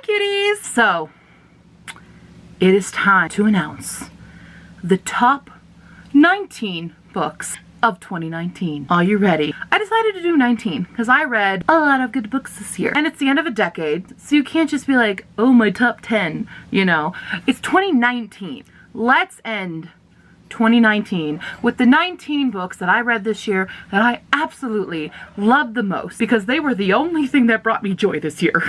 Hi cuties! So, it is time to announce the top 19 books of 2019. Are you ready? I decided to do 19 because I read a lot of good books this year. And it's the end of a decade, so you can't just be like, oh, my top 10, you know. It's 2019. Let's end 2019 with the 19 books that I read this year that I absolutely loved the most because they were the only thing that brought me joy this year.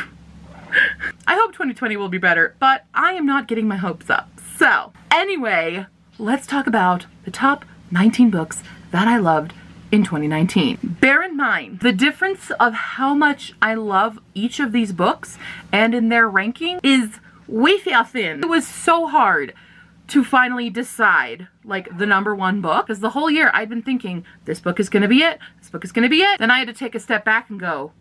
I hope 2020 will be better, but I am not getting my hopes up. So, anyway, let's talk about the top 19 books that I loved in 2019. Bear in mind, the difference of how much I love each of these books and in their ranking is wafer thin. It was so hard to finally decide, like, the number one book, because the whole year I'd been thinking, this book is gonna be it, this book is gonna be it. Then I had to take a step back and go,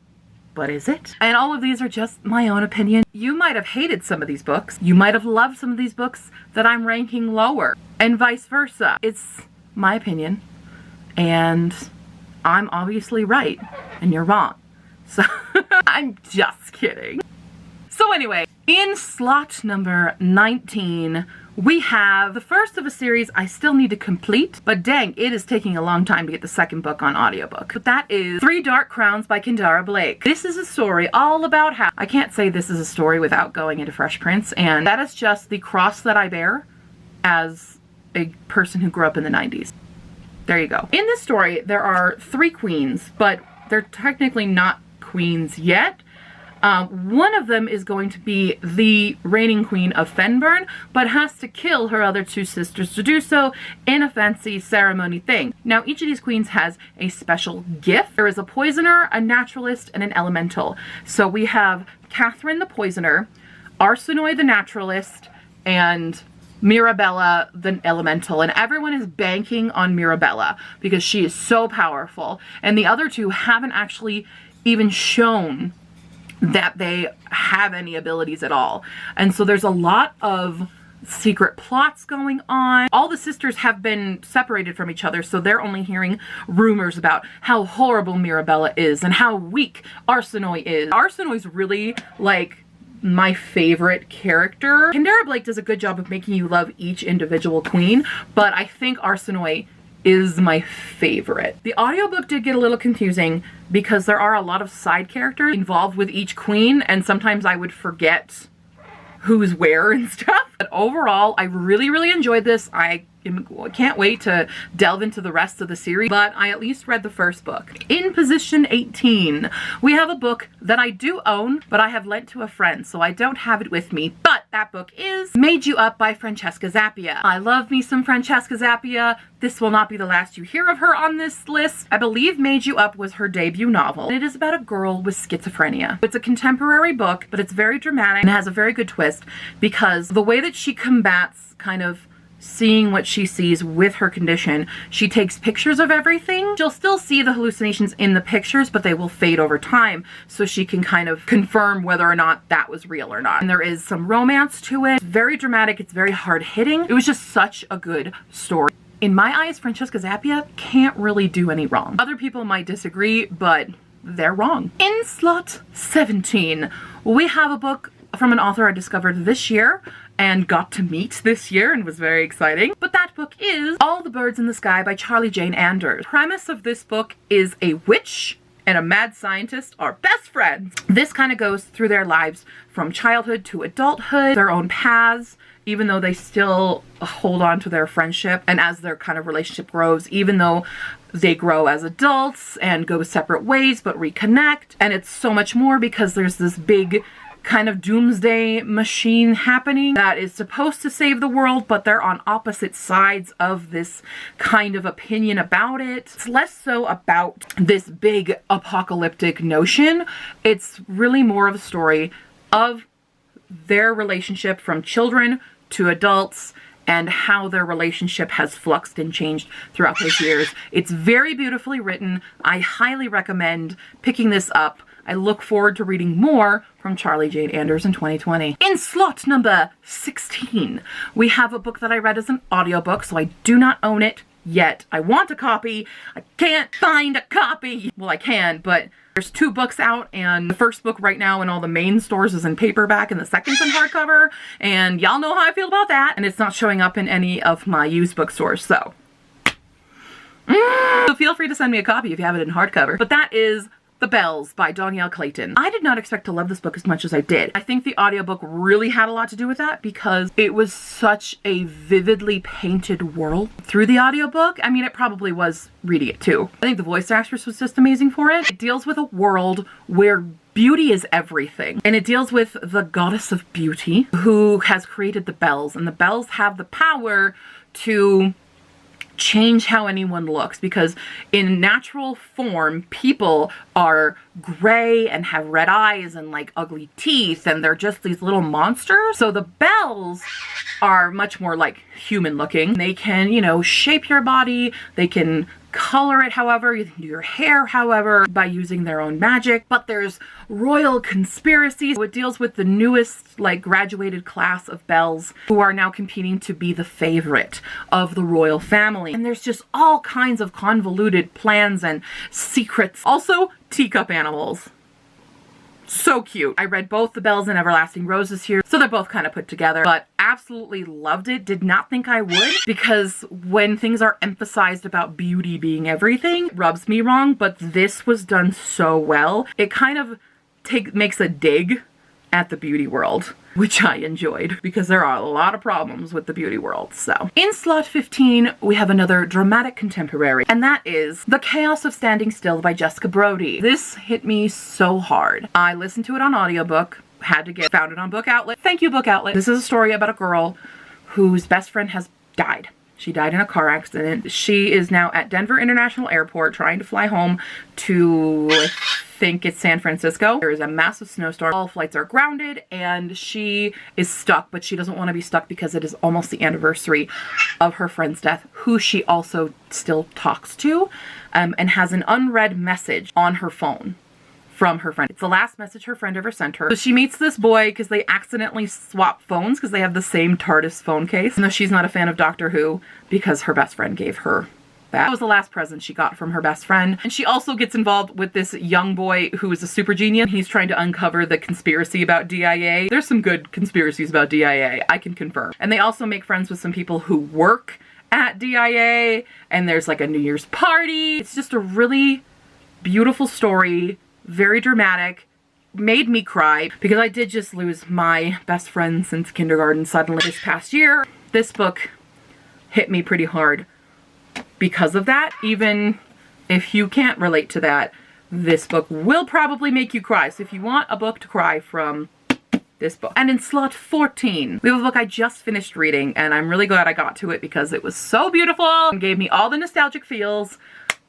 what is it? And all of these are just my own opinion. You might have hated some of these books. You might have loved some of these books that I'm ranking lower, and vice versa. It's my opinion, and I'm obviously right, and you're wrong. So, I'm just kidding. So anyway, in slot number 19, we have the first of a series I still need to complete, but dang, it is taking a long time to get the second book on audiobook. But that is Three Dark Crowns by Kendara Blake. This is a story all about how, I can't say this is a story without going into Fresh Prince, and that is just the cross that I bear as a person who grew up in the 90s. There you go. In this story, there are three queens, but they're technically not queens yet. One of them is going to be the reigning queen of Fenburn, but has to kill her other two sisters to do so in a fancy ceremony thing. Now, each of these queens has a special gift. There is a poisoner, a naturalist, and an elemental. So we have Catherine the poisoner, Arsinoe the naturalist, and Mirabella the elemental, and everyone is banking on Mirabella because she is so powerful, and the other two haven't actually even shown that they have any abilities at all. And so there's a lot of secret plots going on. All the sisters have been separated from each other, so they're only hearing rumors about how horrible Mirabella is and how weak Arsinoe is. Arsinoe's really, like, my favorite character. Kendara Blake does a good job of making you love each individual queen, but I think Arsinoe is my favorite. The audiobook did get a little confusing because there are a lot of side characters involved with each queen, and sometimes I would forget who's where and stuff. But overall, I really enjoyed this. I can't wait to delve into the rest of the series, but I at least read the first book. In position 18, we have a book that I do own, but I have lent to a friend, so I don't have it with me. But that book is Made You Up by Francesca Zappia. I love me some Francesca Zappia. This will not be the last you hear of her on this list. I believe Made You Up was her debut novel. It is about a girl with schizophrenia. It's a contemporary book, but it's very dramatic and has a very good twist because the way that she combats kind of seeing what she sees with her condition, she takes pictures of everything. She'll still see the hallucinations in the pictures, but they will fade over time so she can kind of confirm whether or not that was real or not. And there is some romance to it. It's very dramatic. It's very hard-hitting. It was just such a good story. In my eyes, Francesca Zappia can't really do any wrong. Other people might disagree, but they're wrong. In slot 17, we have a book from an author I discovered this year and got to meet this year and was very exciting. But that book is All the Birds in the Sky by Charlie Jane Anders. The premise of this book is a witch and a mad scientist are best friends. This kind of goes through their lives from childhood to adulthood, their own paths, even though they still hold on to their friendship, and as their kind of relationship grows, even though they grow as adults and go separate ways but reconnect. And it's so much more because there's this big kind of doomsday machine happening that is supposed to save the world, but they're on opposite sides of this kind of opinion about it. It's less so about this big apocalyptic notion. It's really more of a story of their relationship from children to adults and how their relationship has fluxed and changed throughout those years. It's very beautifully written. I highly recommend picking this up. I look forward to reading more from Charlie Jane Anders in 2020. In slot number 16, we have a book that I read as an audiobook, so I do not own it yet. I want a copy. I can't find a copy. Well, I can, but There's 2 books out, and the first book right now in all the main stores is in paperback and the second's in hardcover, and y'all know how I feel about that, and it's not showing up in any of my used bookstores, so. So feel free to send me a copy if you have it in hardcover. But that is The Bells by Donielle Clayton. I did not expect to love this book as much as I did. I think the audiobook really had a lot to do with that because it was such a vividly painted world through the audiobook. I mean, it probably was reading it too. I think the voice actress was just amazing for it. It deals with a world where beauty is everything. And it deals with the goddess of beauty who has created the bells. And the bells have the power to change how anyone looks, because in natural form people are gray and have red eyes and like ugly teeth, and they're just these little monsters. So the bells are much more like human looking. They can, you know, shape your body, they can color it however, you can do your hair however, by using their own magic. But there's royal conspiracies. So it deals with the newest, like, graduated class of bells who are now competing to be the favorite of the royal family. And there's just all kinds of convoluted plans and secrets. Also, teacup animals. So cute. I read both The Bells and Everlasting Roses here, so they're both kind of put together, but absolutely loved it. Did not think I would, because when things are emphasized about beauty being everything, it rubs me wrong, but this was done so well. It kind of makes a dig at the beauty world, which I enjoyed because there are a lot of problems with the beauty world. So in slot 15, we have another dramatic contemporary, and that is The Chaos of Standing Still by Jessica Brody. This hit me so hard. I listened to it on audiobook, found it on Book Outlet. Thank you, Book Outlet. This is a story about a girl whose best friend has died. She died in a car accident. She is now at Denver International Airport trying to fly home to, I think it's San Francisco. There is a massive snowstorm. All flights are grounded and she is stuck, but she doesn't want to be stuck because it is almost the anniversary of her friend's death, who she also still talks to, and has an unread message on her phone from her friend. It's the last message her friend ever sent her. So she meets this boy because they accidentally swap phones because they have the same TARDIS phone case. And though she's not a fan of Doctor Who, because her best friend gave her that. That was the last present she got from her best friend. And she also gets involved with this young boy who is a super genius. He's trying to uncover the conspiracy about DIA. There's some good conspiracies about DIA, I can confirm. And they also make friends with some people who work at DIA, and there's like a New Year's party. It's just a really beautiful story. Very dramatic, made me cry because I did just lose my best friend since kindergarten suddenly this past year. This book hit me pretty hard because of that. Even if you can't relate to that, this book will probably make you cry. So if you want a book to cry from, this book. And in slot 14, we have a book I just finished reading, and I'm really glad I got to it because it was so beautiful and gave me all the nostalgic feels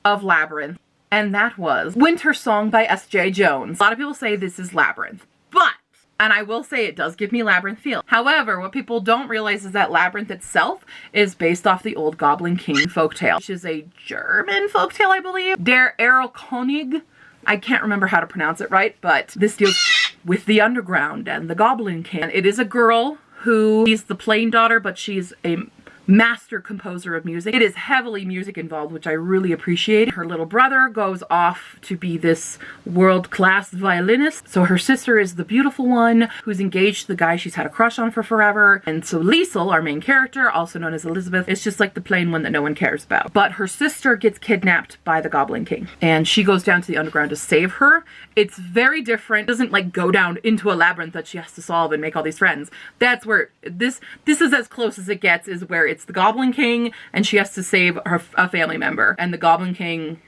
of Labyrinth. And that was Winter Song by S.J. Jones. A lot of people say this is Labyrinth, but, and I will say it does give me Labyrinth feel. However, what people don't realize is that Labyrinth itself is based off the old Goblin King folktale, which is a German folktale, I believe. Der Erlkönig. I can't remember how to pronounce it right, but this deals with the underground and the Goblin King. It is a girl who is the plain daughter, but she's a master composer of music. It is heavily music involved, which I really appreciate. Her little brother goes off to be this world-class violinist. So her sister is the beautiful one who's engaged to the guy she's had a crush on for forever. And so Liesel, our main character, also known as Elizabeth, is just like the plain one that no one cares about. But her sister gets kidnapped by the Goblin King, and she goes down to the underground to save her. It's very different. It doesn't like go down into a labyrinth that she has to solve and make all these friends. That's where this is as close as it gets, is where it's the Goblin King and she has to save a family member, and the Goblin King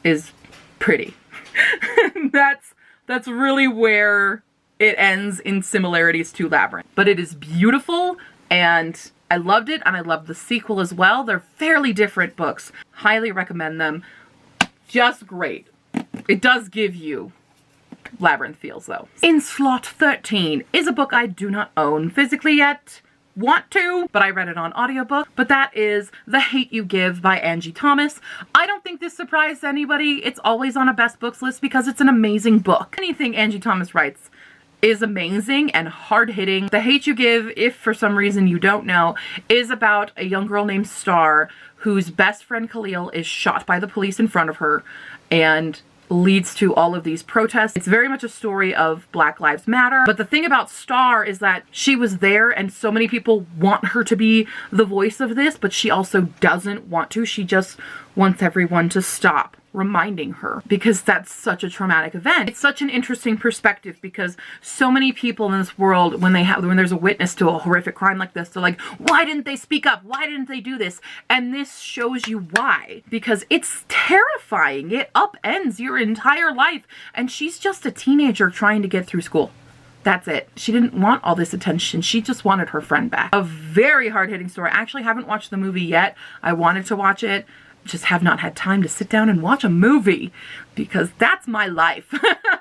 is pretty. That's really where it ends in similarities to Labyrinth. But it is beautiful and I loved it, and I loved the sequel as well. They're fairly different books. Highly recommend them. Just great. It does give you Labyrinth feels though. In slot 13 is a book I do not own physically yet. Want to, but I read it on audiobook. But that is The Hate You Give by Angie Thomas. I don't think this surprised anybody. It's always on a best books list because it's an amazing book. Anything Angie Thomas writes is amazing and hard-hitting. The Hate You Give, if for some reason you don't know, is about a young girl named Star whose best friend Khalil is shot by the police in front of her, and leads to all of these protests. It's very much a story of Black Lives Matter. But the thing about Star is that she was there and so many people want her to be the voice of this, but she also doesn't want to. She just wants everyone to stop reminding her, because that's such a traumatic event. It's such an interesting perspective because so many people in this world, when there's a witness to a horrific crime like this, they're like, why didn't they speak up? Why didn't they do this? And this shows you why, because it's terrifying. It upends your entire life. And she's just a teenager trying to get through school. That's it. She didn't want all this attention. She just wanted her friend back. A very hard-hitting story. I actually haven't watched the movie yet. I wanted to watch it. Just have not had time to sit down and watch a movie because that's my life.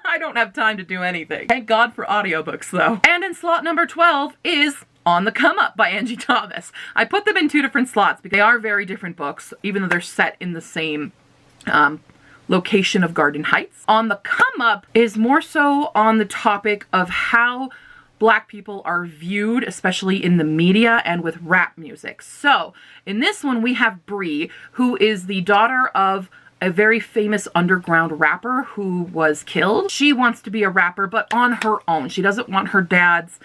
I don't have time to do anything. Thank God for audiobooks though. And in slot number 12 is On the Come Up by Angie Thomas. I put them in 2 different slots because they are very different books, even though they're set in the same location of Garden Heights. On the Come Up is more so on the topic of how Black people are viewed, especially in the media and with rap music. So in this one, we have Bree, who is the daughter of a very famous underground rapper who was killed. She wants to be a rapper, but on her own. She doesn't want her dad's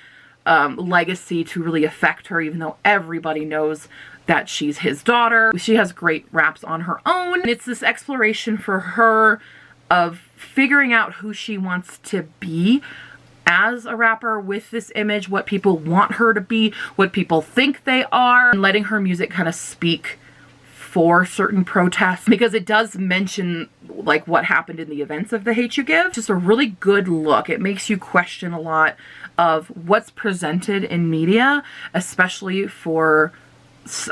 legacy to really affect her, even though everybody knows that she's his daughter. She has great raps on her own. And it's this exploration for her of figuring out who she wants to be as a rapper with this image, what people want her to be, what people think they are, and letting her music kind of speak for certain protests, because it does mention like what happened in the events of The Hate U Give. Just a really good look. It makes you question a lot of what's presented in media, especially for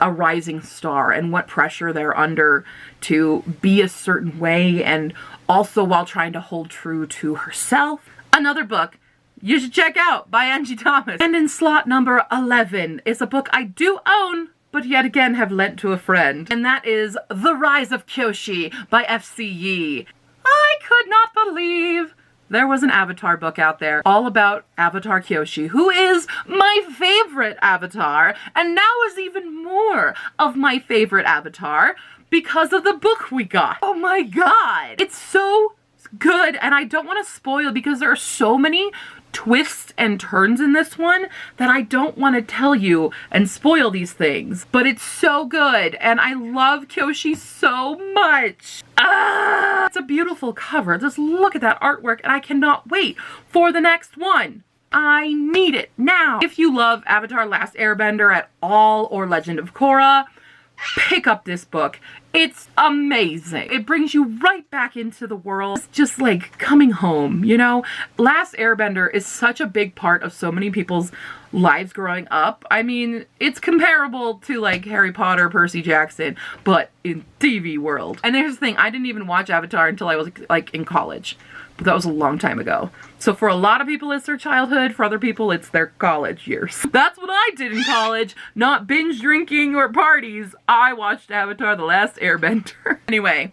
a rising star and what pressure they're under to be a certain way, and also while trying to hold true to herself. Another book you should check out by Angie Thomas. And in slot number 11 is a book I do own, but yet again have lent to a friend. And that is The Rise of Kyoshi by F.C. Yee. I could not believe there was an Avatar book out there all about Avatar Kyoshi, who is my favorite Avatar, and now is even more of my favorite Avatar because of the book we got. Oh my God. It's so good, and I don't want to spoil because there are so many twists and turns in this one that I don't want to tell you and spoil these things, but it's so good and I love Kyoshi so much. It's a beautiful cover. Just look at that artwork and I cannot wait for the next one. I need it now. If you love Avatar: Last Airbender at all or Legend of Korra, pick up this book. It's amazing. It brings you right back into the world. It's just like coming home, you know? Last Airbender is such a big part of so many people's lives growing up. I mean, it's comparable to like Harry Potter, Percy Jackson, but in TV world. And here's the thing, I didn't even watch Avatar until I was like in college. But that was a long time ago. So for a lot of people, it's their childhood. For other people, it's their college years. That's what I did in college. Not binge drinking or parties. I watched Avatar: The Last Airbender. Anyway,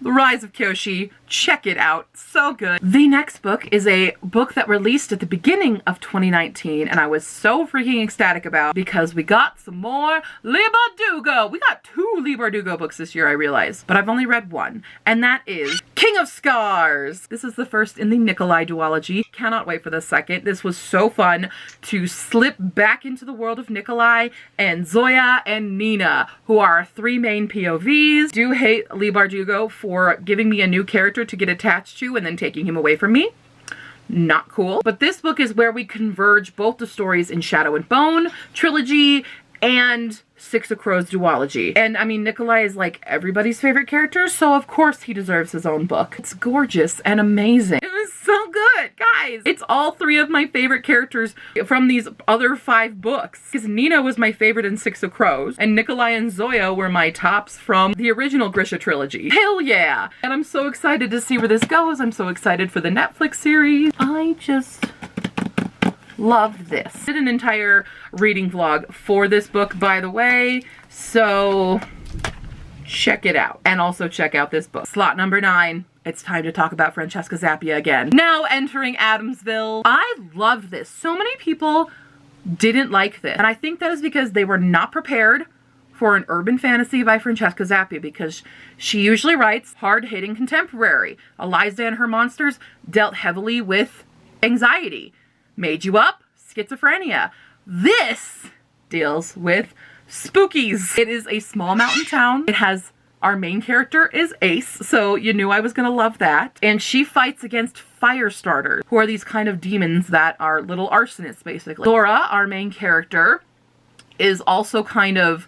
The Rise of Kyoshi. Check it out. So good. The next book is a book that released at the beginning of 2019 and I was so freaking ecstatic about because we got some more Leigh Bardugo. We got 2 Leigh Bardugo books this year, I realized, but I've only read 1, and that is King of Scars. This is the first in the Nikolai duology. Cannot wait for the second. This was so fun to slip back into the world of Nikolai and Zoya and Nina, who are our 3 main POVs. Do hate Leigh Bardugo for giving me a new character to get attached to and then taking him away from me. Not cool. But this book is where we converge both the stories in Shadow and Bone trilogy and Six of Crows duology. And I mean, Nikolai is like everybody's favorite character, so of course he deserves his own book. It's gorgeous and amazing. It was so good, guys. It's all 3 of my favorite characters from these other 5 books. Because Nina was my favorite in Six of Crows, and Nikolai and Zoya were my tops from the original Grisha trilogy. Hell yeah! And I'm so excited to see where this goes. I'm so excited for the Netflix series. I just love this. I did an entire reading vlog for this book, by the way, so check it out. And also check out this book. Slot number 9. It's time to talk about Francesca Zappia again. Now entering Adamsville. I love this. So many people didn't like this, and I think that is because they were not prepared for an urban fantasy by Francesca Zappia, because she usually writes hard-hitting contemporary. Eliza and Her Monsters dealt heavily with anxiety. Made You Up, schizophrenia. This deals with spookies. It is a small mountain town. It has, our main character is Ace, so you knew I was gonna love that. And she fights against fire starters, who are these kind of demons that are little arsonists, basically. Laura, our main character, is also kind of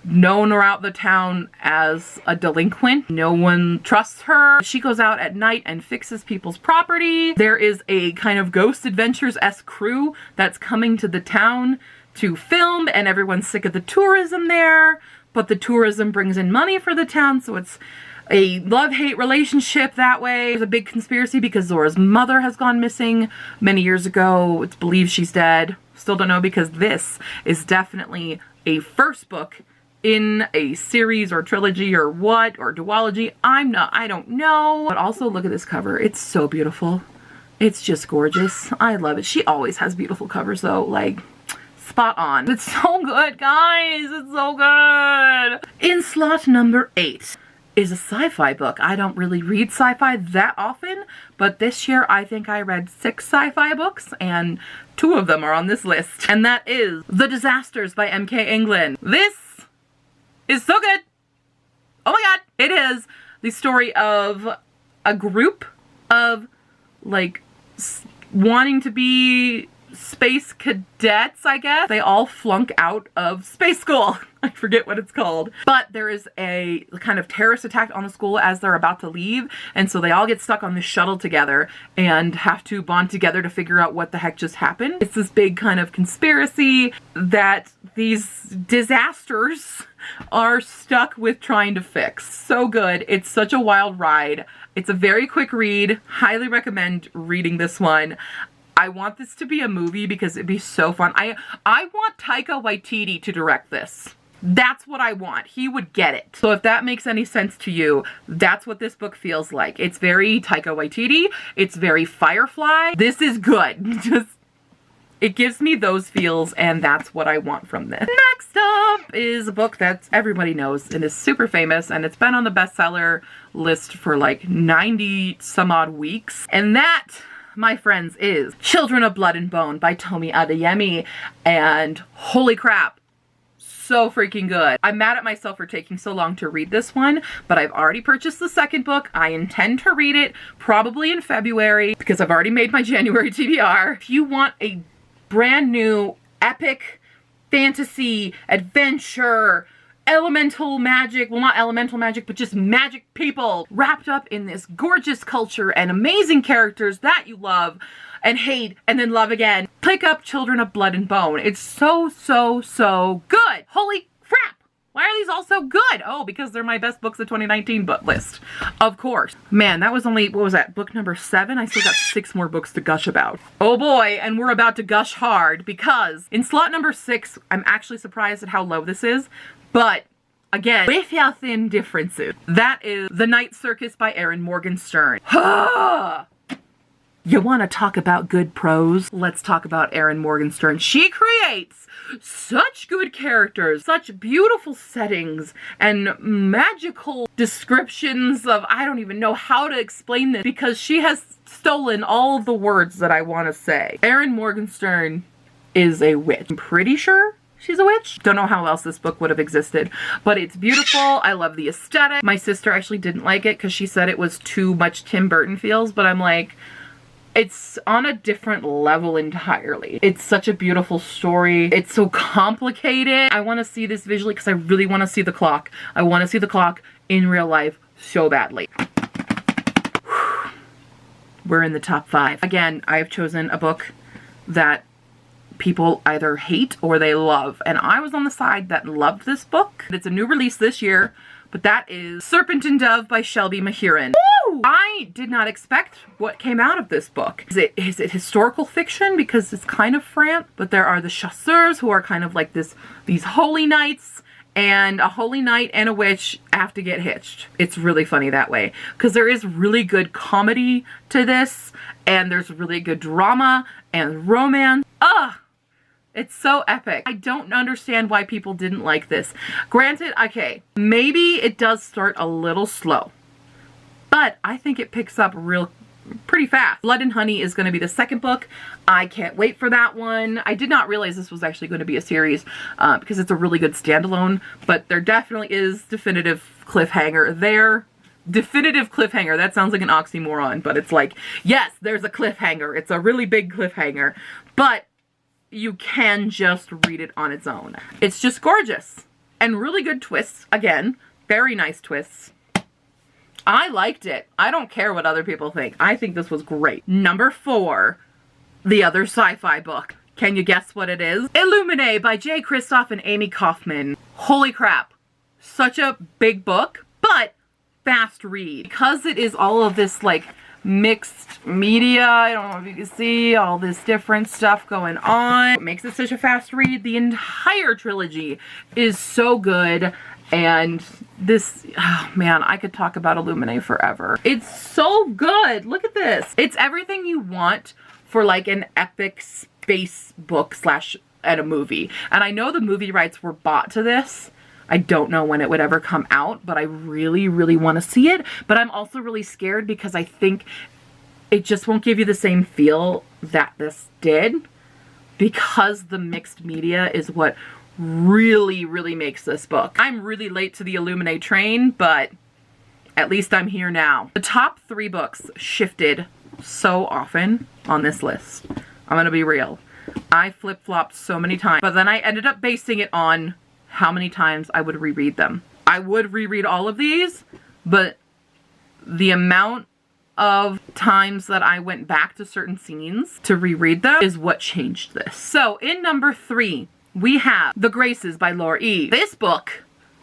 known around the town as a delinquent. No one trusts her. She goes out at night and fixes people's property. There is a kind of Ghost Adventures-esque crew that's coming to the town to film, and everyone's sick of the tourism there, but the tourism brings in money for the town, so it's a love-hate relationship that way. There's a big conspiracy because Zora's mother has gone missing many years ago. It's believed she's dead. Still don't know, because this is definitely a first book in a series or trilogy or what, or duology. I don't know. But also look at this cover. It's so beautiful. It's just gorgeous. I love it. She always has beautiful covers though, like spot on. It's so good, guys. It's so good. In slot number 8 is a sci-fi book. I don't really read sci-fi that often, but this year I think I read 6 sci-fi books, and 2 of them are on this list. And that is The Disasters by M.K. England. This is so good. Oh my god. It is the story of a group of like wanting to be space cadets, I guess. They all flunk out of space school. I forget what it's called. But there is a kind of terrorist attack on the school as they're about to leave, and so they all get stuck on this shuttle together and have to bond together to figure out what the heck just happened. It's this big kind of conspiracy that these disasters are stuck with trying to fix. So good. It's such a wild ride. It's a very quick read. Highly recommend reading this one. I want this to be a movie because it'd be so fun. I want Taika Waititi to direct this. That's what I want. He would get it. So if that makes any sense to you, that's what this book feels like. It's very Taika Waititi. It's very Firefly. This is good. Just, it gives me those feels, and that's what I want from this. Next up is a book that everybody knows and is super famous, and it's been on the bestseller list for like 90 some odd weeks. And that, my friends, is Children of Blood and Bone by Tomi Adeyemi. And holy crap, so freaking good. I'm mad at myself for taking so long to read this one, but I've already purchased the second book. I intend to read it probably in February because I've already made my January TBR. If you want a brand new epic fantasy adventure, elemental magic, well, not elemental magic, but just magic people wrapped up in this gorgeous culture and amazing characters that you love and hate and then love again, pick up Children of Blood and Bone. It's so, so, so good. Holy crap. Why are these all so good? Oh, because they're my best books of 2019 book list. Of course. Man, that was only, what was that, book number 7? I still got 6 more books to gush about. Oh boy, and we're about to gush hard because in slot number 6, I'm actually surprised at how low this is, but again, with your thin differences. That is The Night Circus by Erin Morgenstern. You want to talk about good prose? Let's talk about Erin Morgenstern. She creates such good characters, such beautiful settings, and magical descriptions of, I don't even know how to explain this because she has stolen all of the words that I want to say. Erin Morgenstern is a witch. I'm pretty sure she's a witch. Don't know how else this book would have existed, but it's beautiful. I love the aesthetic. My sister actually didn't like it because she said it was too much Tim Burton feels, but I'm like, it's on a different level entirely. It's such a beautiful story. It's so complicated. I want to see this visually because I really want to see the clock. I want to see the clock in real life so badly. We're in the top 5. Again, I have chosen a book that people either hate or they love, and I was on the side that loved this book. It's a new release this year, but that is Serpent and Dove by Shelby Mahiran. Woo! I did not expect what came out of this book. Is it historical fiction because it's kind of France, but there are the chasseurs who are kind of like these holy knights, and a holy knight and a witch have to get hitched. It's really funny that way because there is really good comedy to this, and there's really good drama and romance. It's so epic. I don't understand why people didn't like this. Granted, okay, maybe it does start a little slow, but I think it picks up pretty fast. Blood and Honey is going to be the second book. I can't wait for that one. I did not realize this was actually going to be a series because it's a really good standalone, but there definitely is definitive cliffhanger there. Definitive cliffhanger. That sounds like an oxymoron, but it's like, yes, there's a cliffhanger. It's a really big cliffhanger, but you can just read it on its own. It's just gorgeous and really good twists. Again, very nice twists. I liked it. I don't care what other people think. I think this was great. Number 4, the other sci-fi book. Can you guess what it is? Illuminate by Jay Kristoff and Amy Kaufman. Holy crap. Such a big book, but fast read. Because it is all of this like mixed media, I don't know if you can see all this different stuff going on. What makes it such a fast read? The entire trilogy is so good. And this, oh man, I could talk about Illuminate forever. It's so good. Look at this. It's everything you want for like an epic space book and a movie. And I know the movie rights were bought to this. I don't know when it would ever come out, but I really, really want to see it. But I'm also really scared because I think it just won't give you the same feel that this did, because the mixed media is what really, really makes this book. I'm really late to the Illuminate train, but at least I'm here now. The top 3 books shifted so often on this list. I'm gonna be real. I flip-flopped so many times, but then I ended up basing it on how many times I would reread them. I would reread all of these, but the amount of times that I went back to certain scenes to reread them is what changed this. So in number 3, we have The Graces by Laura E. This book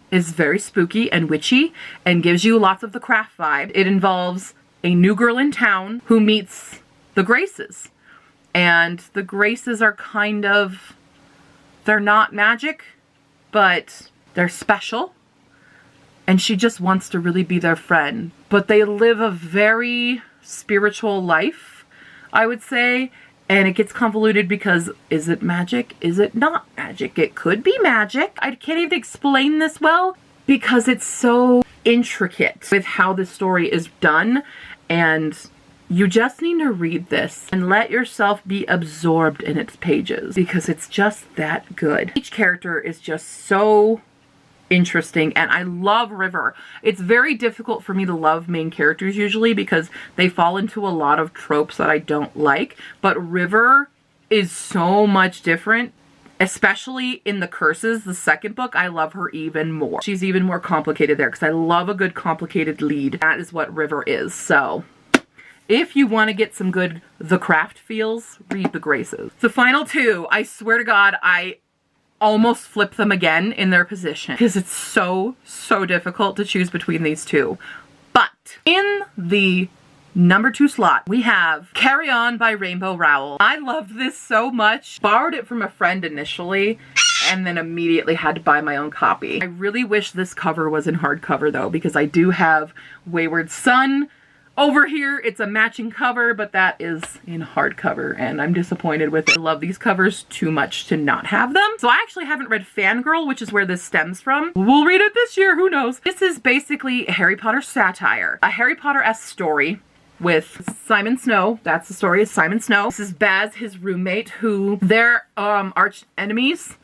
is very spooky and witchy and gives you lots of the Craft vibe. It involves a new girl in town who meets the Graces. And the Graces are kind of, they're not magic, but they're special. And she just wants to really be their friend. But they live a very spiritual life, I would say. And it gets convoluted because is it magic? Is it not magic? It could be magic. I can't even explain this well because it's so intricate with how the story is done. And you just need to read this and let yourself be absorbed in its pages because it's just that good. Each character is just so interesting, and I love River. It's very difficult for me to love main characters usually because they fall into a lot of tropes that I don't like, but River is so much different, especially in The Curses, the second book. I love her even more. She's even more complicated there because I love a good complicated lead. That is what River is. So if you want to get some good The Craft feels, read The Graces. The final 2, I swear to God, I almost flip them again in their position because it's so difficult to choose between these 2. But in the number 2 slot, we have Carry On by Rainbow Rowell. I loved this so much. Borrowed it from a friend initially and then immediately had to buy my own copy. I really wish this cover was in hardcover though, because I do have Wayward Son over here. It's a matching cover, but that is in hardcover and I'm disappointed with it. I love these covers too much to not have them. So I actually haven't read Fangirl, which is where this stems from. We'll read it this year, who knows? This is basically a Harry Potter satire, a Harry Potter-esque story with Simon Snow. That's the story of Simon Snow. This is Baz, his roommate, who they're arch enemies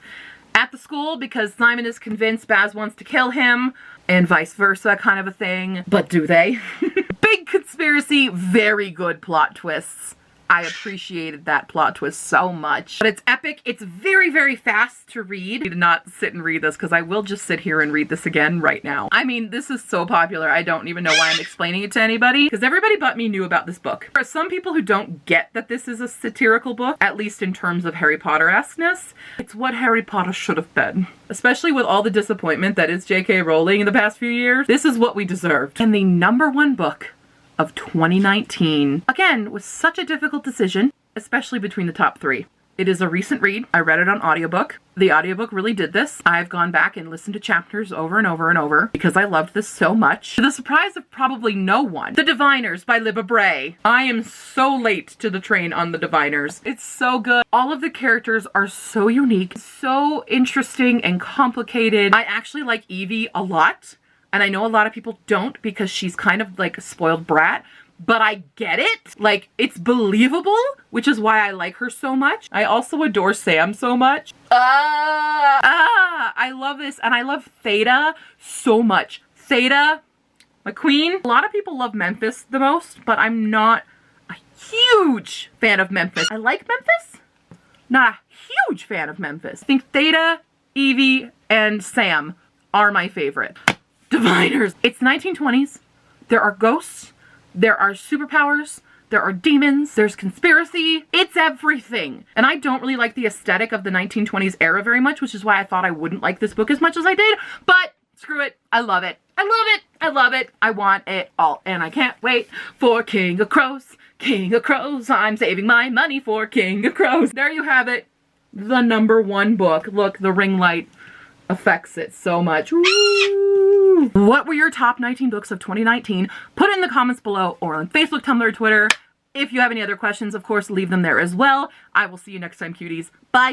at the school because Simon is convinced Baz wants to kill him and vice versa kind of a thing. But do they? Big conspiracy, very good plot twists. I appreciated that plot twist so much. But it's epic. It's very, very fast to read. I did not sit and read this because I will just sit here and read this again right now. I mean, this is so popular. I don't even know why I'm explaining it to anybody because everybody but me knew about this book. There are some people who don't get that this is a satirical book, at least in terms of Harry Potter-esqueness. It's what Harry Potter should have been. Especially with all the disappointment that is J.K. Rowling in the past few years. This is what we deserved. And the number 1 book of 2019, again, was such a difficult decision, especially between the top 3. It is a recent read. I read it on audiobook. The audiobook really did this. I've gone back and listened to chapters over and over and over because I loved this so much. To the surprise of probably no one, The Diviners by Libba Bray. I am so late to the train on The Diviners. It's so good. All of the characters are so unique, so interesting and complicated. I actually like Evie a lot, and I know a lot of people don't because she's kind of like a spoiled brat. But I get it. Like, it's believable, which is why I like her so much. I also adore Sam so much. I love this. And I love Theta so much. Theta, my queen. A lot of people love Memphis the most, but I'm not a huge fan of Memphis. I like Memphis, not a huge fan of Memphis. I think Theta, Evie, and Sam are my favorite. Diviners. It's 1920s. There are ghosts. There are superpowers, there are demons, there's conspiracy, it's everything. And I don't really like the aesthetic of the 1920s era very much, which is why I thought I wouldn't like this book as much as I did, but screw it, I love it. I love it, I love it, I want it all, and I can't wait for King of Crows, King of Crows, I'm saving my money for King of Crows. There you have it, the #1 book. Look, the ring light affects it so much. Woo! What were your top 19 books of 2019? Put it in the comments below or on Facebook, Tumblr, Twitter. If you have any other questions, of course, leave them there as well. I will see you next time, cuties. Bye!